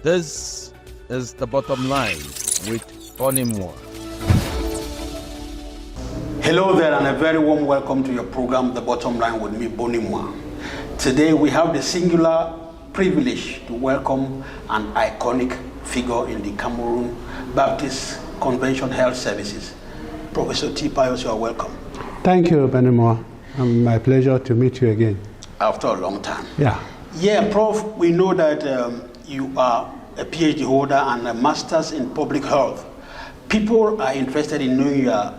This is The Bottom Line with Onimwa. Hello there, and a very warm welcome to your program, The Bottom Line with me, Bonimwa. Today we have the singular privilege to welcome an iconic figure in the Cameroon Baptist Convention Health Services. Professor Tih, you are welcome. Thank you, Bonimwa. My pleasure to meet you again. After a long time. Yeah, Prof, we know that you are a PhD holder and a master's in public health. People are interested in knowing your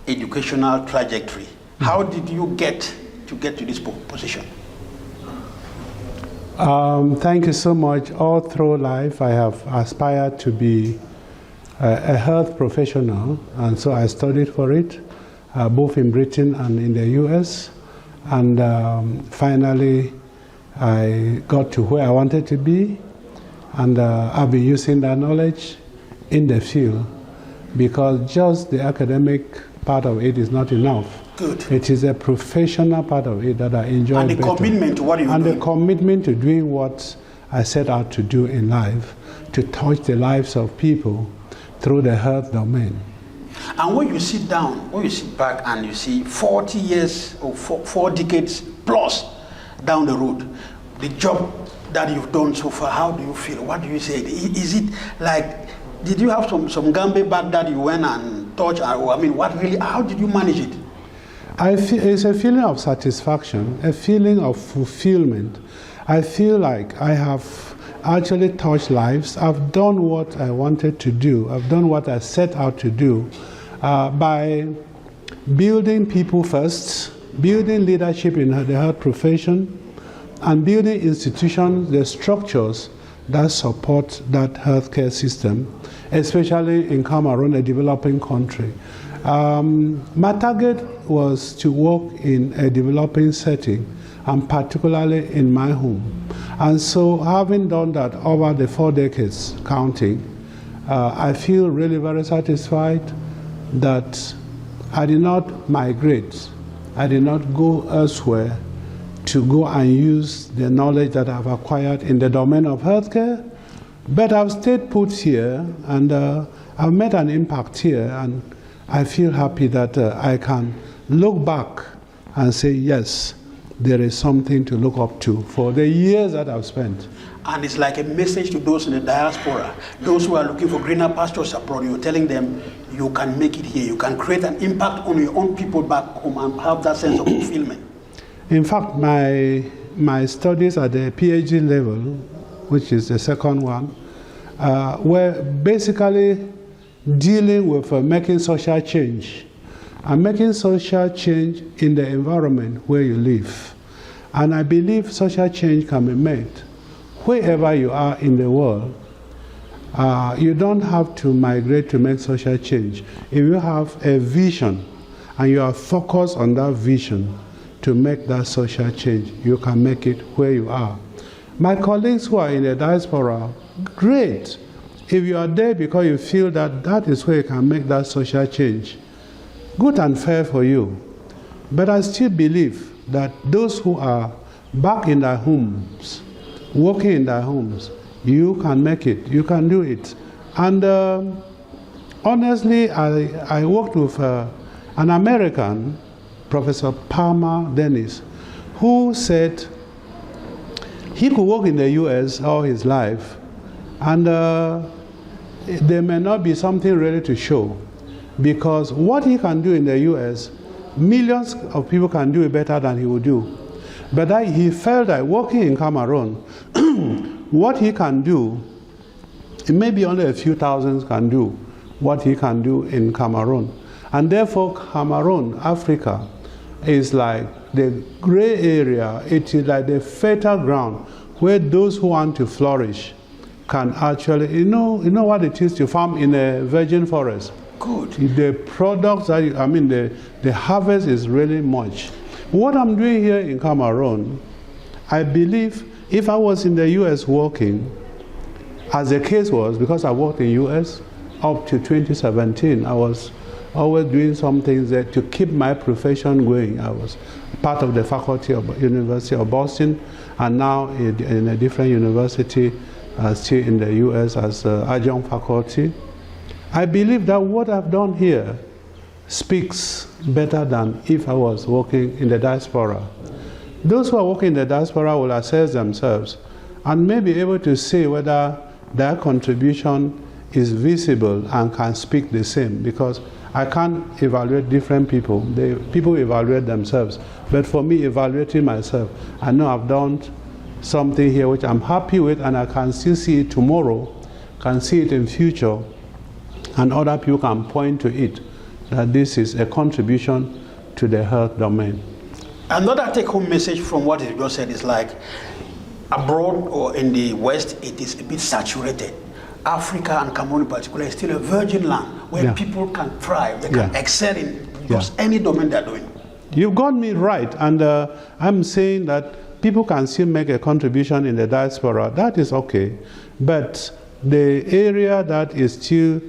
educational trajectory. How did you get to this position? Thank you so much. All through life, I have aspired to be a health professional, and so I studied for it, both in Britain and in the US. And finally, I got to where I wanted to be, and I've been using that knowledge in the field, because just the academic part of it is not enough. Good. It is a professional part of it that I enjoy. And the better. Commitment to what you're doing. And the commitment to doing what I set out to do in life, to touch the lives of people through the health domain. And when you sit down, when you sit back and you see 40 years or four decades plus down the road, the job that you've done so far, how do you feel? What do you say? Is it like, did you have some Gambe back that you went and touched? Or, I mean, how did you manage it? It's a feeling of satisfaction, a feeling of fulfillment. I feel like I have actually touched lives. I've done what I wanted to do. I've done what I set out to do by building people first, building leadership in the health profession, and building institutions, the structures that support that healthcare system, especially in Cameroon, a developing country. My target was to work in a developing setting, and particularly in my home. And so, having done that over the 4 decades counting, I feel really very satisfied that I did not migrate. I did not go elsewhere to go and use the knowledge that I've acquired in the domain of healthcare, but I've stayed put here, and I've made an impact here, and I feel happy that I can look back and say, yes, there is something to look up to for the years that I've spent. And it's like a message to those in the diaspora, those who are looking for greener pastures abroad. You're telling them you can make it here, you can create an impact on your own people back home and have that sense of fulfillment. In fact, my studies at the PhD level, which is the second one, were basically dealing with making social change. And making social change in the environment where you live. And I believe social change can be made wherever you are in the world. You don't have to migrate to make social change. If you have a vision and you are focused on that vision to make that social change, you can make it where you are. My colleagues who are in the diaspora, great. If you are there because you feel that that is where you can make that social change, good and fair for you. But I still believe that those who are back in their homes, working in their homes, you can make it, you can do it. And honestly, I worked with an American, Professor Pius Tih, who said he could work in the US all his life, and there may not be something ready to show. Because what he can do in the US, millions of people can do it better than he would do. But he felt that working in Cameroon, what he can do, it may be only a few thousands can do what he can do in Cameroon. And therefore, Cameroon, Africa, is like the gray area. It is like the fertile ground where those who want to flourish can actually, you know what it is to farm in a virgin forest. Good. The products, the harvest is really much. What I'm doing here in Cameroon, I believe if I was in the US working, as the case was, because I worked in US up to 2017, I was always doing some things there to keep my profession going. I was part of the faculty of University of Boston, and now in a different university still in the US as adjunct faculty. I believe that what I've done here speaks better than if I was working in the diaspora. Those who are working in the diaspora will assess themselves and may be able to say whether their contribution is visible and can speak the same, because I can't evaluate different people. People evaluate themselves. But for me, evaluating myself, I know I've done something here which I'm happy with, and I can still see it tomorrow, can see it in future, and other people can point to it, that this is a contribution to the health domain. Another take-home message from what you just said is like, abroad or in the West, it is a bit saturated. Africa and Cameroon in particular is still a virgin land where people can thrive, they can excel in just any domain they're doing. You've got me right, and I'm saying that people can still make a contribution in the diaspora. That is okay, but the area that is still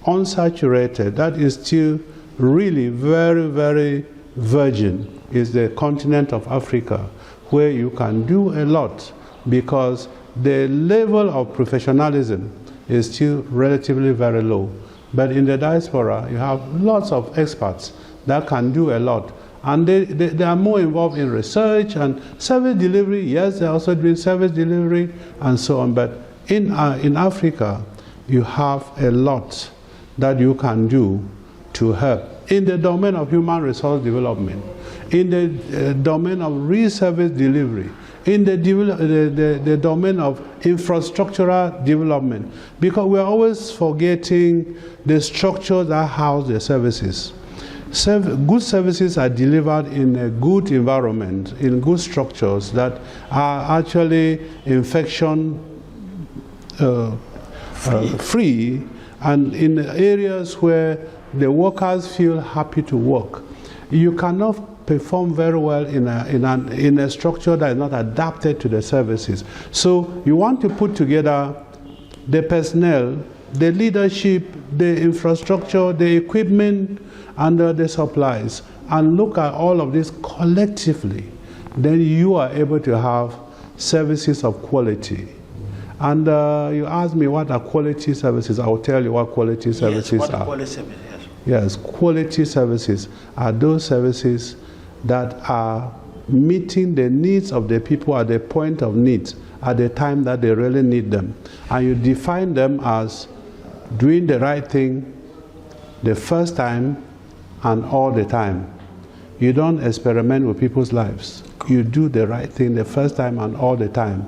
unsaturated, that is still really very, very virgin, is the continent of Africa, where you can do a lot because the level of professionalism is still relatively very low. But in the diaspora, you have lots of experts that can do a lot. And they are more involved in research and service delivery. Yes, they're also doing service delivery and so on. But in Africa, you have a lot that you can do to help in the domain of human resource development, in the domain of re-service delivery, in the domain of infrastructural development, because we're always forgetting the structures that house the services. Good services are delivered in a good environment, in good structures that are actually infection free, and in areas where the workers feel happy to work. You cannot perform very well in a structure that is not adapted to the services. So you want to put together the personnel, the leadership, the infrastructure, the equipment, and the supplies, and look at all of this collectively. Then you are able to have services of quality. And you ask me what are quality services, I will tell you what quality services are. Quality services, yes, quality services are those services that are meeting the needs of the people at the point of need, at the time that they really need them. And you define them as doing the right thing the first time and all the time. You don't experiment with people's lives. You do the right thing the first time and all the time.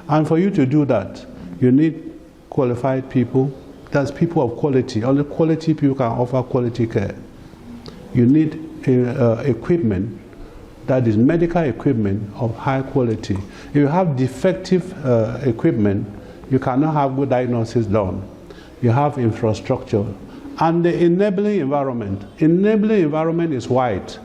And for you to do that, you need qualified people. That's people of quality. Only quality people can offer quality care. You need equipment that is medical equipment of high quality. If you have defective equipment, you cannot have good diagnosis done. You have infrastructure. And the enabling environment. Enabling environment is wide,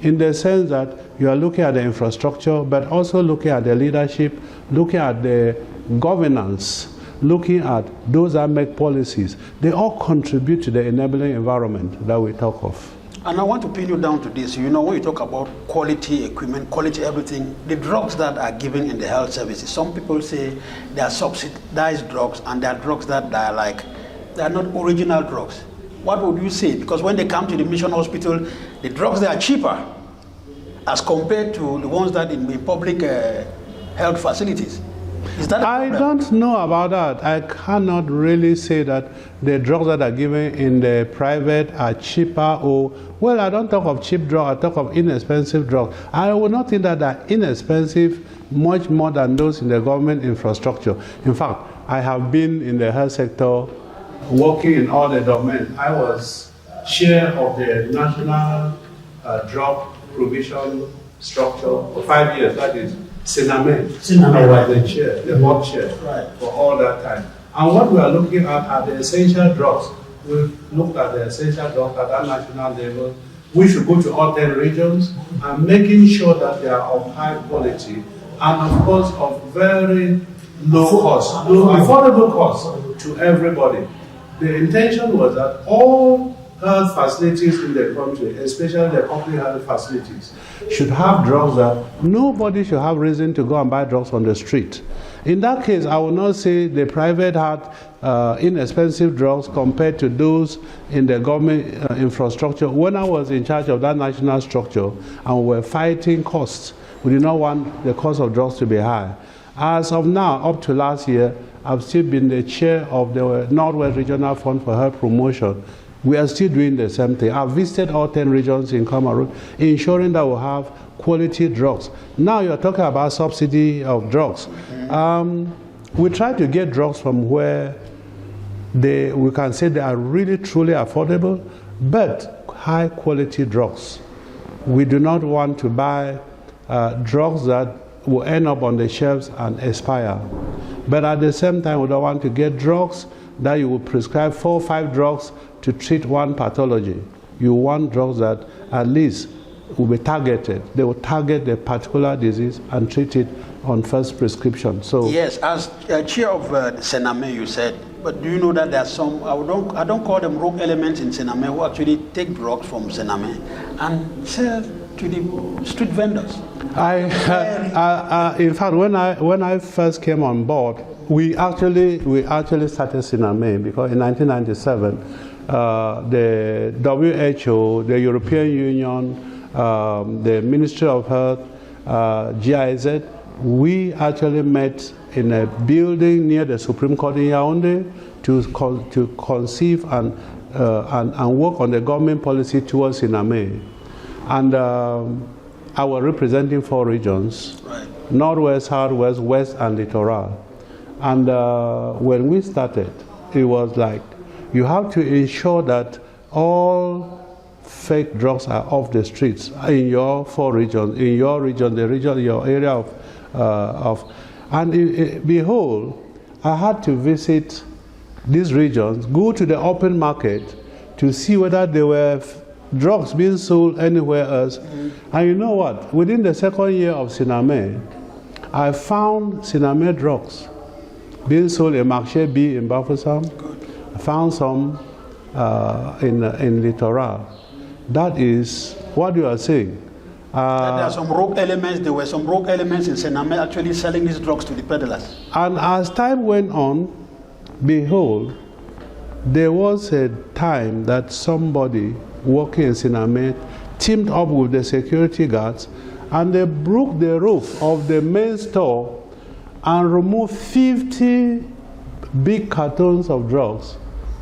in the sense that you are looking at the infrastructure, but also looking at the leadership, looking at the governance, looking at those that make policies. They all contribute to the enabling environment that we talk of. And I want to pin you down to this. You know, when you talk about quality equipment, quality everything, the drugs that are given in the health services, some people say they are subsidized drugs, and they are drugs that are like, they are not original drugs. What would you say? Because when they come to the mission hospital, the drugs, they are cheaper as compared to the ones that in the public health facilities. Is that a problem? I don't know about that. I cannot really say that the drugs that are given in the private are cheaper, or, well, I don't talk of cheap drugs, I talk of inexpensive drugs. I would not think that they're inexpensive much more than those in the government infrastructure. In fact, I have been in the health sector working in all the domains. I was chair of the National Drug Provision Structure for 5 years, that is Cinnamon. I was the chair, the board chair, for all that time. And what we are looking at are the essential drugs. We've looked at the essential drugs at that national level. We should go to all 10 regions and making sure that they are of high quality and, of course, of very low affordable cost to everybody. The intention was that all health facilities in the country, especially the public health facilities, should have drugs that nobody should have reason to go and buy drugs on the street. In that case, I will not say the private had inexpensive drugs compared to those in the government infrastructure. When I was in charge of that national structure and we were fighting costs, we did not want the cost of drugs to be high. As of now, up to last year, I've still been the chair of the Northwest Regional Fund for Health Promotion. We are still doing the same thing. I've visited all 10 regions in Cameroon, ensuring that we have quality drugs. Now you're talking about subsidy of drugs. We try to get drugs from where we can say they are really truly affordable, but high quality drugs. We do not want to buy drugs that will end up on the shelves and expire. But at the same time, we don't want to get drugs that you will prescribe 4 or 5 drugs to treat one pathology. You want drugs that at least will be targeted. They will target the particular disease and treat it on first prescription. So yes, as chair of Sename, you said, but do you know that there are some, I don't call them rogue elements in Sename, who actually take drugs from Sename and sell to the street vendors? In fact, when I first came on board, we actually started Sename because in 1997, the WHO, the European Union, the Ministry of Health, GIZ, we actually met in a building near the Supreme Court in Yaoundé to conceive and work on the government policy towards Sename. And I was representing 4 regions, right. Northwest, Southwest, West, and Littoral. And when we started, it was like, you have to ensure that all fake drugs are off the streets in your 4 regions, in your region, your area and behold, I had to visit these regions, go to the open market to see whether there were drugs being sold anywhere else. And you know what? Within the 2nd year of Sename, I found Sename drugs being sold in Marché B in Bafoussam. I found some in Littoral. That is what you are saying. There are some rogue elements. There were some rogue elements in Sename actually selling these drugs to the peddlers. And as time went on, behold, there was a time that somebody working in Sename teamed up with the security guards and they broke the roof of the main store and removed 50 big cartons of drugs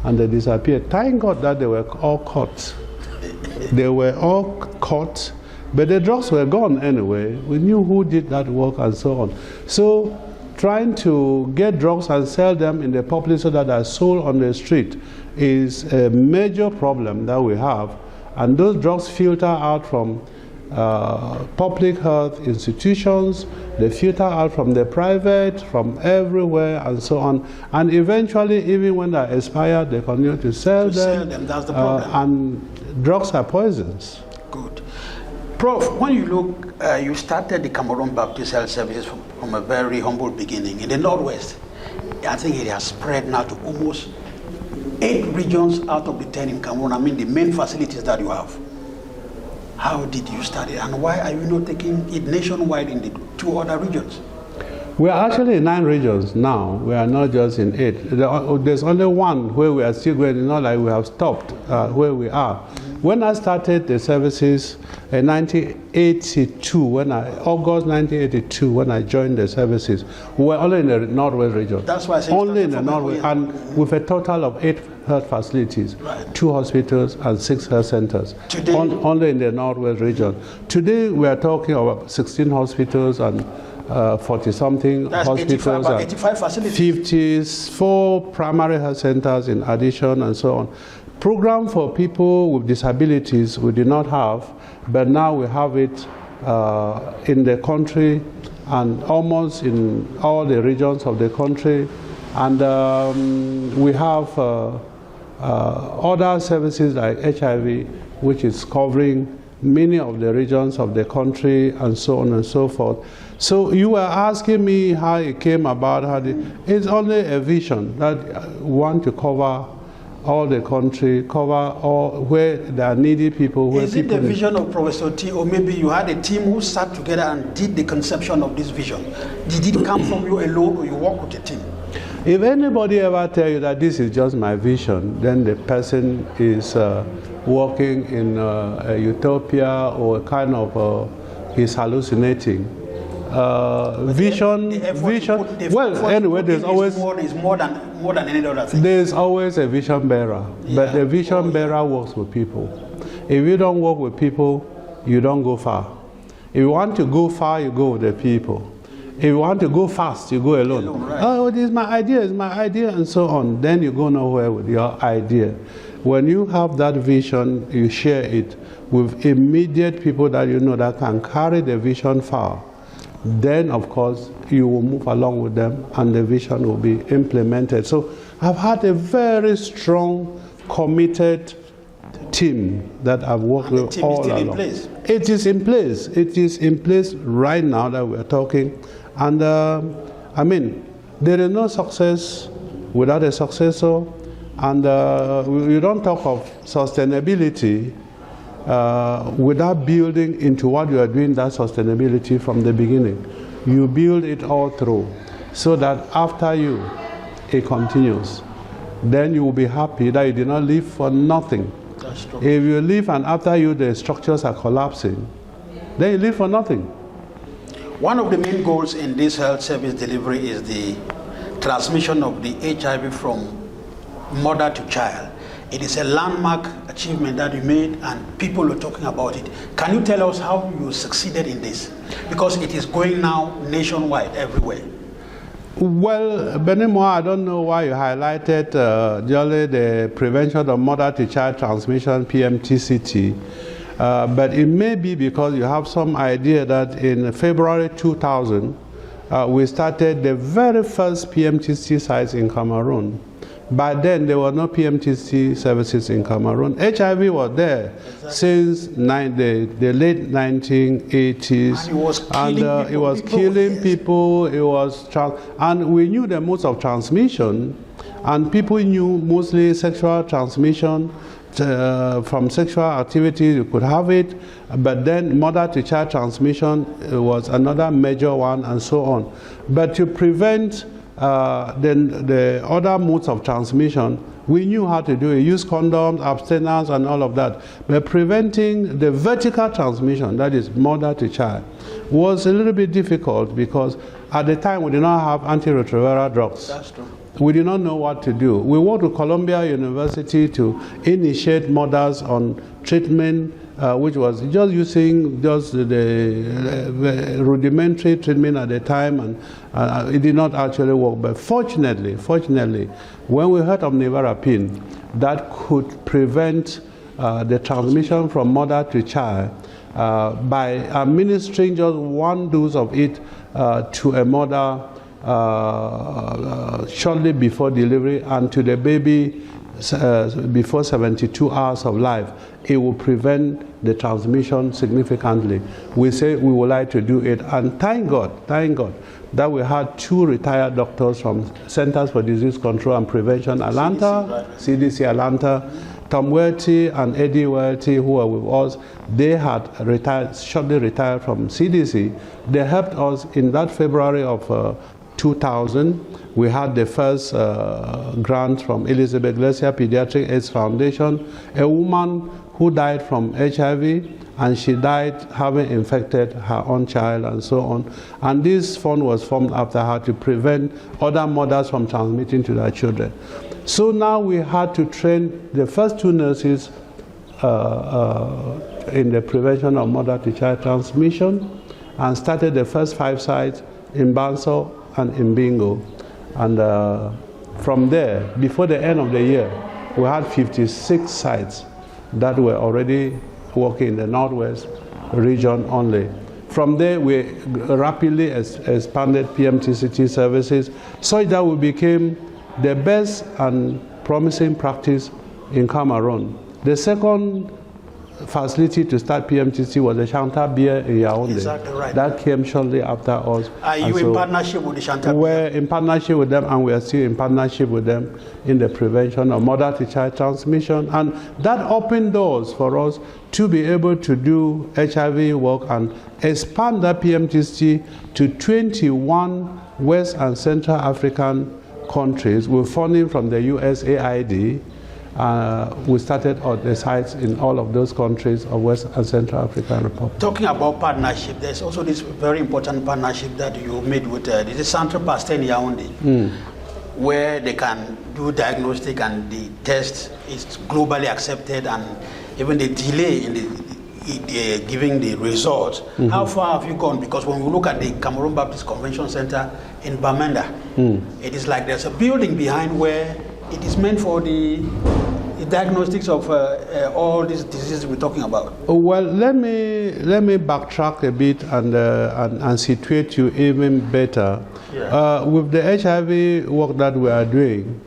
and they disappeared. Thank God that they were all caught. They were all caught, but the drugs were gone anyway. We knew who did that work and so on. So trying to get drugs and sell them in the public so that they are sold on the street is a major problem that we have. And those drugs filter out from public health institutions, they filter out from the private, from everywhere, and so on. And eventually, even when they expire, they continue to sell them. That's the problem. And drugs are poisons. Good. Prof, when you look, you started the Cameroon Baptist Health Services from a very humble beginning in the Northwest. I think it has spread now to almost 8 regions out of the 10 in Cameroon. I mean, the main facilities that you have. How did you start it, and why are you not taking it nationwide in the 2 other regions? We are actually in 9 regions now. We are not just in 8. There's only 1 where we are still going. It's not like we have stopped where we are. When I started the services in 1982, August 1982, when I joined the services, we were only in the Northwest region. That's why I said only in the Northwest, and with a total of 8 health facilities, right. 2 hospitals and 6 health centers. Today, only in the Northwest region. Today we are talking about 16 hospitals and 40-something hospitals, 85 facilities. 50s, 4 primary health centers in addition, and so on. Program for people with disabilities we did not have, but now we have it in the country and almost in all the regions of the country. And we have other services like HIV, which is covering many of the regions of the country, and so on and so forth. So you were asking me how it came about. It's only a vision that we want to cover all the country, cover all where there are needy people. Where Is it people the vision of Professor Tih, or maybe you had a team who sat together and did the conception of this vision? Did it come from you alone, or you work with a team? If anybody ever tell you that this is just my vision, then the person is working in a utopia, or kind of he's hallucinating. Vision. Anyway, there's always more than any other thing. There's always a vision bearer, but the vision bearer works with people. If you don't work with people, you don't go far. If you want to go far, you go with the people. If you want to go fast, you go alone. Right. Oh, this is my idea, and so on. Then you go nowhere with your idea. When you have that vision, you share it with immediate people that you know that can carry the vision far. Then, of course, you will move along with them, and the vision will be implemented. So I've had a very strong, committed team that I've worked with all along. It is in place. It is in place right now that we're talking. And I mean, there is no success without a successor. And you don't talk of sustainability without building into what you are doing that sustainability from the beginning. You build it all through so that after you, it continues. Then you will be happy that you did not live for nothing. That's true. If you live and after you the structures are collapsing, then you live for nothing. One of the main goals in this health service delivery is the transmission of the HIV from mother to child. It is a landmark achievement that you made, and people are talking about it. Can you tell us how you succeeded in this? Because it is going now nationwide, everywhere. Well, Benimo, I don't know why you highlighted just the prevention of mother-to-child transmission, PMTCT, but it may be because you have some idea that in February 2000, we started the very first PMTCT sites in Cameroon. By then, there were no PMTC services in Cameroon. HIV was there since the late 1980s. And it was killing people. It was and we knew the modes of transmission, and people knew mostly sexual transmission. From sexual activity, you could have it, but then mother-to-child transmission was another major one, and so on. But to prevent then the other modes of transmission, we knew how to do it. Use condoms, abstinence, and all of that. But preventing the vertical transmission, that is mother to child, was a little bit difficult because at the time we did not have antiretroviral drugs. That's true. We did not know what to do. We went to Columbia University to initiate mothers on treatment, which was just using just the rudimentary treatment at the time, and it did not actually work. But fortunately, when we heard of nevirapine, that could prevent the transmission from mother to child by administering just one dose of it to a mother shortly before delivery and to the baby before 72 hours of life. It will prevent the transmission significantly. We say we would like to do it, and thank God that we had two retired doctors from Centers for Disease Control and Prevention, Atlanta, CDC Atlanta, Tom Welty and Eddie Welty, who were with us. They had shortly retired from CDC. They helped us in that February of 2000. We had the first grant from Elizabeth Glacier Pediatric AIDS Foundation, a woman who died from HIV, and she died having infected her own child and so on. And this fund was formed after her to prevent other mothers from transmitting to their children. So now we had to train the first two nurses in the prevention of mother-to-child transmission, and started the first 5 sites in Banso and in Mbingo. And from there, before the end of the year, we had 56 sites that were already working in the Northwest region only. From there, we rapidly expanded PMTCT services such that we became the best and promising practice in Cameroon. The second facility to start PMTC was the Shanta Beer in Yaoundé. Exactly right. That came shortly after us. Are you in partnership with the Shanta Beer? We're in partnership with them, and we are still in partnership with them in the prevention of mother-to-child transmission. And that opened doors for us to be able to do HIV work and expand that PMTC to 21 West and Central African countries with funding from the USAID. We started at the sites in all of those countries of West and Central African Republic. Talking about partnership, there's also this very important partnership that you made with the Centre Pasteur in Yaoundé, where they can do diagnostic and the test is globally accepted, and even the delay in the giving the results. How far have you gone? Because when we look at the Cameroon Baptist Convention Center in Bamenda, it is like there's a building behind where it is meant for the diagnostics of all these diseases we're talking about. Well, let me backtrack a bit and situate you even better. Yeah. With the HIV work that we are doing,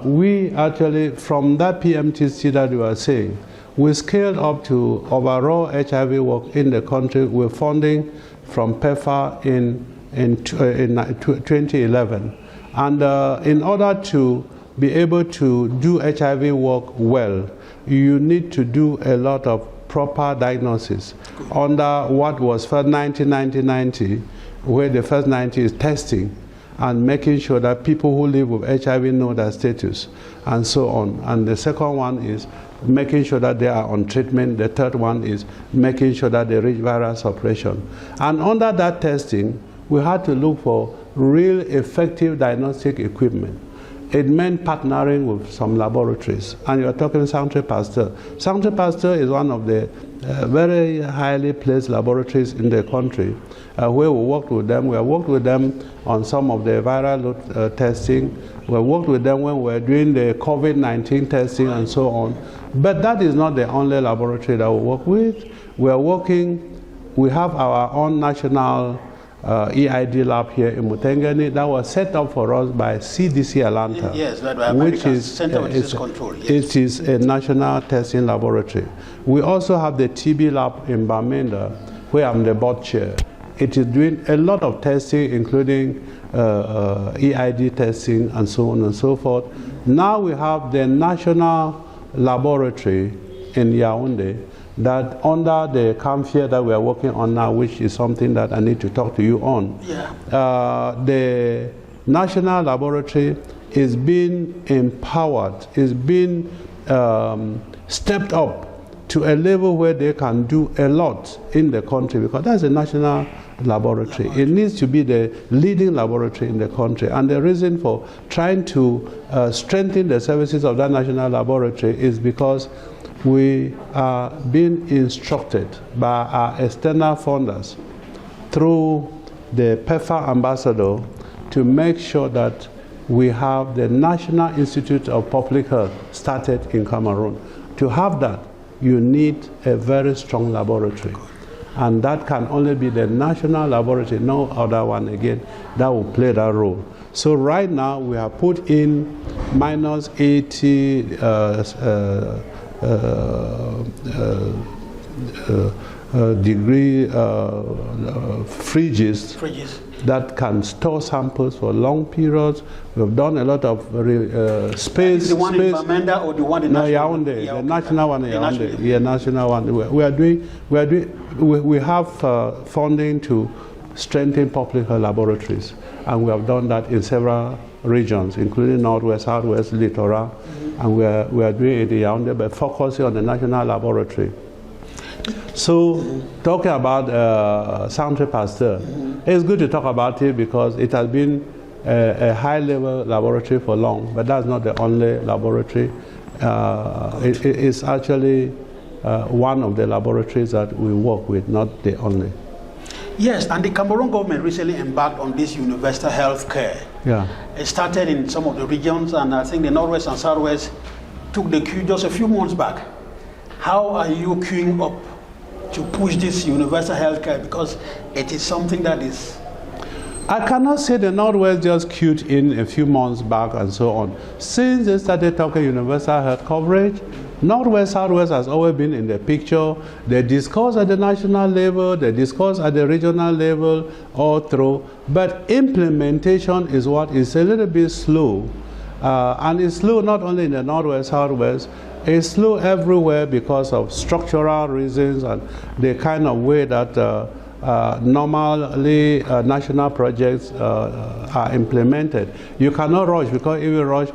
we actually, from that PMTC that you are saying, we scaled up to overall HIV work in the country with funding from PEPFAR in 2011. And in order to be able to do HIV work well, you need to do a lot of proper diagnosis under what was first 90, where the first 90 is testing and making sure that people who live with HIV know their status and so on. And the second one is making sure that they are on treatment. The third one is making sure that they reach viral suppression. And under that testing, we had to look for real effective diagnostic equipment. It meant partnering with some laboratories. And you're talking Centre Pasteur. Centre Pasteur is one of the very highly placed laboratories in the country where we worked with them. We have worked with them on some of the viral load testing. We worked with them when we were doing the COVID-19 testing and so on. But that is not the only laboratory that we work with. We have our own national EID lab here in Mutengeni that was set up for us by CDC Atlanta. Yes, which is Center for Disease Control. Yes. It is a national testing laboratory. We also have the TB lab in Bamenda, where I'm the board chair. It is doing a lot of testing, including EID testing and so on and so forth. Now we have the national laboratory in Yaoundé that under the CAMFIA that we are working on now, which is something that I need to talk to you on. Yeah. The national laboratory is being empowered, is being stepped up to a level where they can do a lot in the country, because that's a national laboratory. It needs to be the leading laboratory in the country. And the reason for trying to strengthen the services of that national laboratory is because we are being instructed by our external funders through the PEPFAR ambassador to make sure that we have the National Institute of Public Health started in Cameroon. To have that, you need a very strong laboratory. And that can only be the national laboratory, no other one again, that will play that role. So right now, we have put in minus 80 degree fridges that can store samples for long periods. We've done a lot of space. The one in Bamenda or the one in Yaoundé, the national one in Yaoundé. Yeah, national one. We have funding to strengthen public health laboratories, and we have done that in several regions, including Northwest, Southwest, Littoral, and we are doing it in Yaoundé, but focusing on the national laboratory. So, talking about Centre Pasteur, it's good to talk about it because it has been a high-level laboratory for long, but that's not the only laboratory. It's actually one of the laboratories that we work with, not the only. Yes, and the Cameroon government recently embarked on this universal health care. Yeah. It started in some of the regions, and I think the Northwest and Southwest took the cue just a few months back. How are you queuing up to push this universal health care? Because it is something that is... I cannot say the Northwest just queued in a few months back and so on. Since they started talking universal health coverage, Northwest, Southwest has always been in the picture. They discuss at the national level, they discuss at the regional level, all through. But implementation is what is a little bit slow. And it's slow not only in the Northwest, Southwest, it's slow everywhere because of structural reasons and the kind of way that normally national projects are implemented. You cannot rush, because if you rush,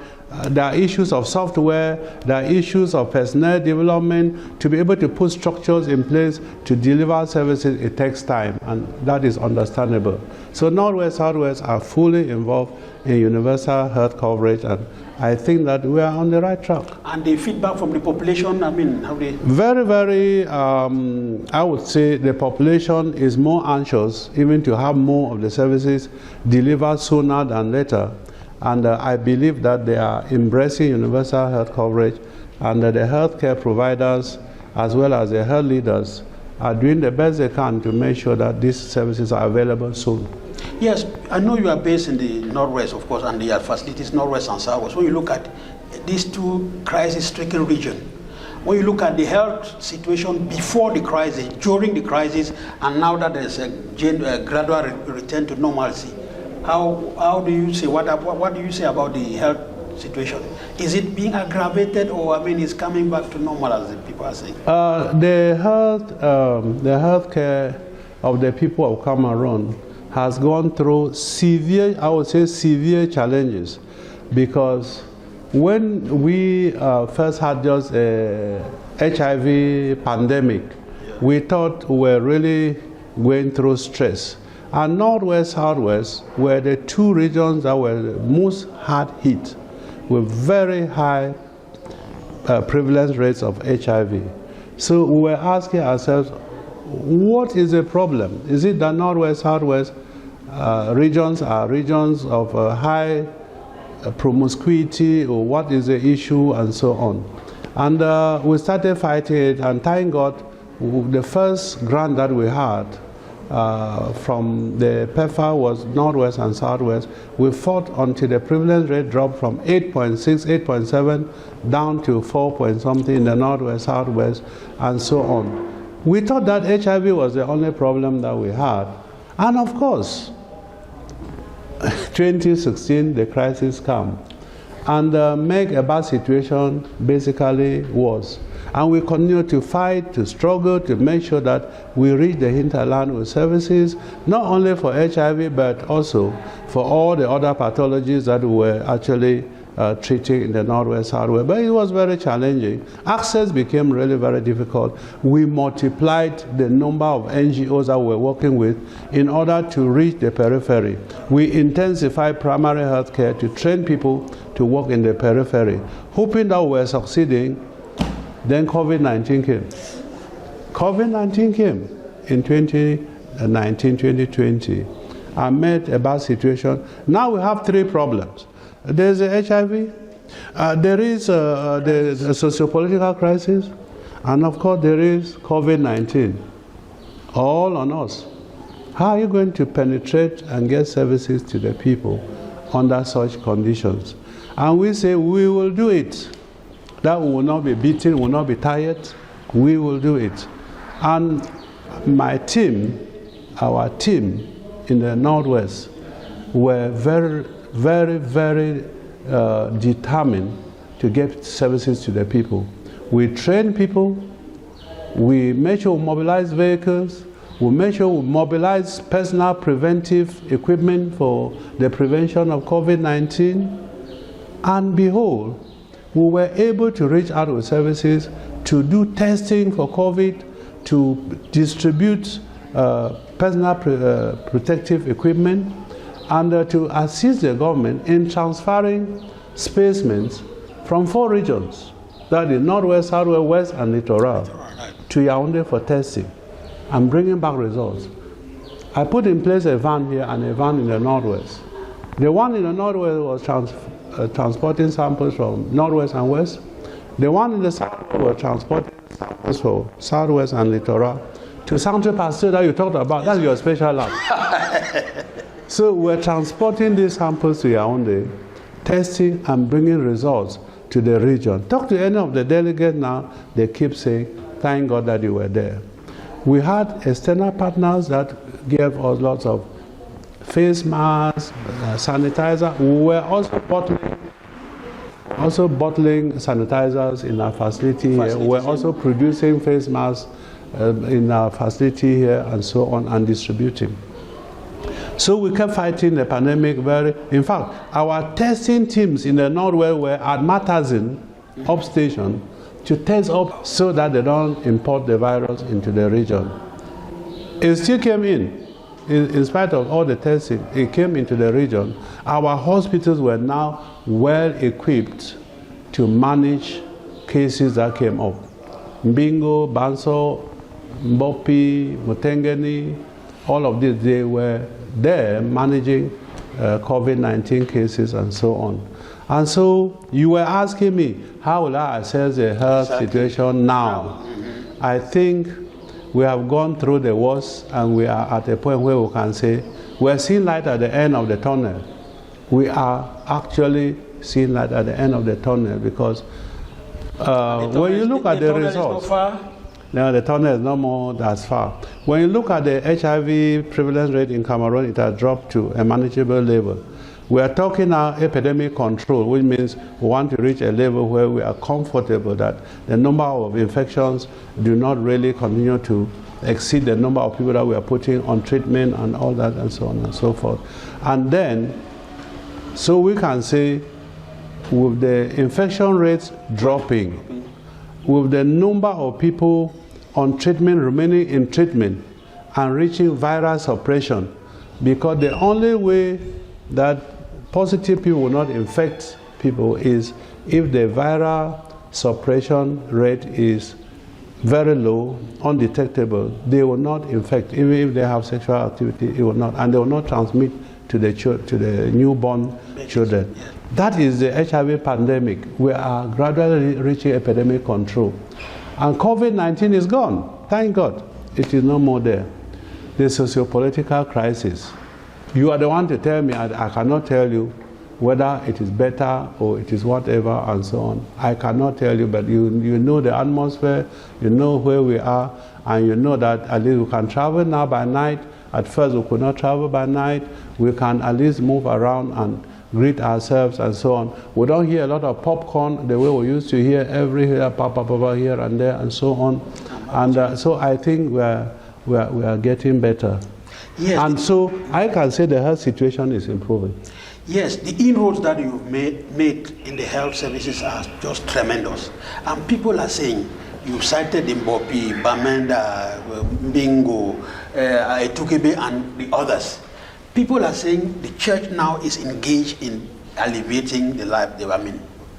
there are issues of software, there are issues of personnel development. To be able to put structures in place to deliver services, it takes time, and that is understandable. So Northwest, Southwest are fully involved in universal health coverage, and I think that we are on the right track. And the feedback from the population, I mean, how they... Very, very, I would say the population is more anxious even to have more of the services delivered sooner than later. And I believe that they are embracing universal health coverage, and that the healthcare providers as well as the health leaders are doing the best they can to make sure that these services are available soon. Yes, I know you are based in the Northwest, of course, and the facilities Northwest and Southwest. When you look at these two crisis-stricken regions, when you look at the health situation before the crisis, during the crisis, and now that there's a gradual return to normalcy, how do you say, what do you say about the health situation? Is it being aggravated, or I mean, it's coming back to normal, as the people are saying? The health care of the people of Cameroon has gone through severe, I would say severe challenges, because when we first had just a HIV pandemic, we thought we were really going through stress. And Northwest, Southwest were the two regions that were most hard hit with very high prevalence rates of HIV. So we were asking ourselves, what is the problem? Is it that Northwest, Southwest regions are regions of high promiscuity, or what is the issue, and so on? And we started fighting it, and thank God, the first grant that we had from the PEPFAR was Northwest and Southwest. We fought until the prevalence rate dropped from 8.6, 8.7 down to 4 point something in the Northwest, Southwest, and so on. We thought that HIV was the only problem that we had. And of course, 2016, the crisis came and make a bad situation basically worse. And we continue to fight, to struggle, to make sure that we reach the hinterland with services, not only for HIV, but also for all the other pathologies that we were actually treating in the Northwest, Southwest. But it was very challenging. Access became really very difficult. We multiplied the number of NGOs that we were working with in order to reach the periphery. We intensified primary health care to train people to work in the periphery, hoping that we were succeeding. Then COVID-19 came. COVID-19 came in 2019, 2020, and made a bad situation. Now we have three problems. There's the HIV, there is the socio-political crisis, and of course there is COVID-19, all on us. How are you going to penetrate and get services to the people under such conditions? And we say we will do it. That we will not be beaten, will not be tired. We will do it. And my team, our team in the Northwest, were very, very, very determined to get services to the people. We train people. We make sure we mobilize vehicles. We make sure we mobilize personal preventive equipment for the prevention of COVID-19. And behold, we were able to reach out with services to do testing for COVID, to distribute personal protective equipment, and to assist the government in transferring specimens from 4 regions, that is Northwest, Southwest, West, and Littoral, to Yaoundé for testing and bringing back results. I put in place a van here and a van in the Northwest. The one in the Northwest was transporting samples from Northwest and West. The one in the South was transporting samples from Southwest and Littoral to Centre Pasteur that you talked about. That's your special lab. So we're transporting these samples to Yaoundé, testing and bringing results to the region. Talk to any of the delegates now, they keep saying, thank God that you were there. We had external partners that gave us lots of face masks, sanitizer. We were also bottling sanitizers in our facility here. We were also producing face masks in our facility here and so on, and distributing. So we kept fighting the pandemic in fact, our testing teams in the Northwest were at Matazin, upstation, to test up so that they don't import the virus into the region. It still came in spite of all the testing, it came into the region. Our hospitals were now well equipped to manage cases that came up. Mbingo, Banso, Mbopi, Mutengeni, all of these, they were there managing COVID-19 cases and so on. And so you were asking me, how will I assess the health situation now? I think we have gone through the worst, and we are at a point where we can say we are seeing light at the end of the tunnel. We are actually seeing light at the end of the tunnel, because when you look at the results, no, the tunnel is no more as far. When you look at the HIV prevalence rate in Cameroon, it has dropped to a manageable level. We are talking now epidemic control, which means we want to reach a level where we are comfortable that the number of infections do not really continue to exceed the number of people that we are putting on treatment and all that and so on and so forth. And then, so we can say, with the infection rates dropping, with the number of people on treatment remaining in treatment and reaching viral suppression, because the only way that positive people will not infect people is if the viral suppression rate is very low, undetectable. They will not infect. Even if they have sexual activity, it will not, and they will not transmit to the newborn children. That is the HIV pandemic. We are gradually reaching epidemic control. And COVID-19 is gone. Thank God. It is no more there. The socio-political crisis. You are the one to tell me. I cannot tell you whether it is better or it is whatever and so on. I cannot tell you, but you know the atmosphere, you know where we are, and you know that at least we can travel now by night. At first we could not travel by night. We can at least move around and greet ourselves and so on. We don't hear a lot of popcorn the way we used to hear everywhere, papa here and there and so on. And so I think we are getting better. Yes. And so I can say the health situation is improving. Yes, the inroads that you've made in the health services are just tremendous. And people are saying, you cited Mbopi, Bamenda, Mbingo, Etukebe, and the others. People are saying the church now is engaged in alleviating the life,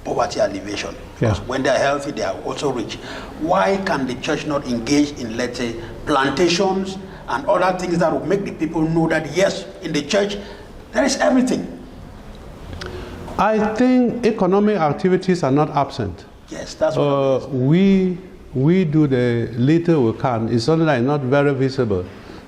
poverty alleviation. Because when they're healthy, they are also rich. Why can the church not engage in, let's say, plantations and other things that will make the people know that, yes, in the church, there is everything? I think economic activities are not absent. Yes, that's what we do the little we can. It's only like not very visible,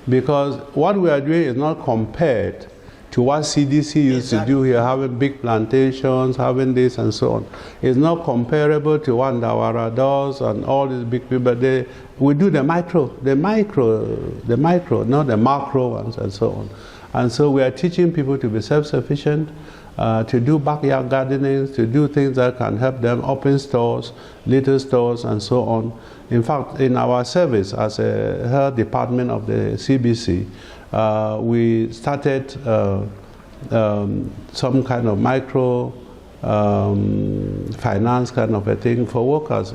because what we are doing is not compared to what CDC used to do here, having big plantations, having this and so on. It's not comparable to what Ndawara does and all these big people. We do the micro, not the macro ones and so on. And so we are teaching people to be self-sufficient, to do backyard gardening, to do things that can help them, open stores, little stores, and so on. In fact, in our service as a health department of the CBC, we started some kind of micro finance kind of a thing for workers,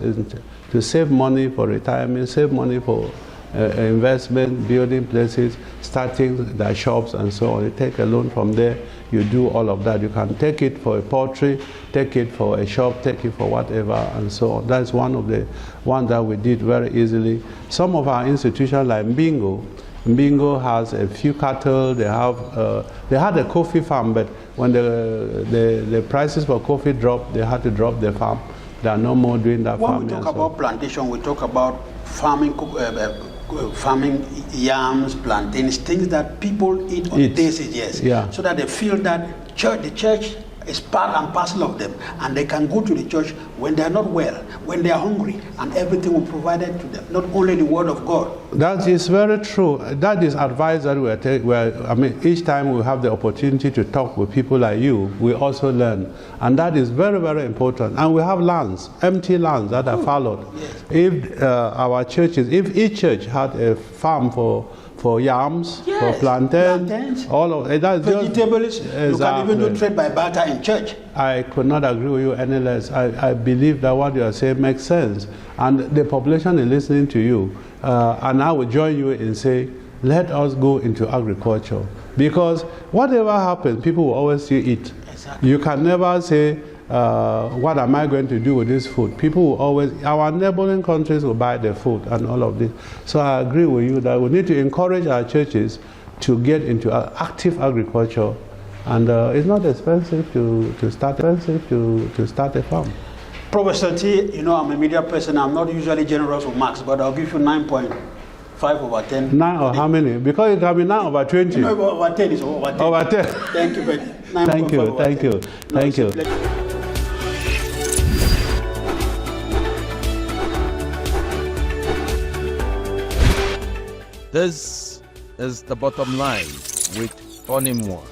to save money for retirement, save money for investment, building places, starting their shops and so on. You take a loan from there, you do all of that. You can take it for a poultry, take it for a shop, take it for whatever and so on. That's one of the ones that we did very easily. Some of our institutions like Mbingo has a few cattle. They had a coffee farm, but when the prices for coffee dropped, they had to drop the farm. They are no more doing that farming. When we talk about plantation, we talk about farming yams, plantains, things that people eat on a daily basis, yes. Yeah. So that they feel that the church It's part and parcel of them. And they can go to the church when they are not well, when they are hungry, and everything will be provided to them. Not only the word of God. That is very true. That is advice that we take. Each time we have the opportunity to talk with people like you, we also learn. And that is very, very important. And we have lands, empty lands that are followed. Yes. If our churches, if each church had a farm for yams, Yes, for plantains, all of it. Vegetables, you can even do trade by barter in church. I could not agree with you any less. I believe that what you are saying makes sense. And the population is listening to you. And I will join you in saying, let us go into agriculture. Because whatever happens, people will always still eat. Exactly. You can never say, what am I going to do with this food? People will always, our neighboring countries will buy the food and all of this. So I agree with you that we need to encourage our churches to get into active agriculture. And it's not expensive to start a farm. Professor Tih, you know I'm a media person. I'm not usually generous with marks, but I'll give you 9.5 over 10. 9 or how many? Because it can be 9 over 20. No, over 10 is over 10. Over 10. Thank you very much. Thank you, thank you, thank you. This is the bottom line with Tony Moore.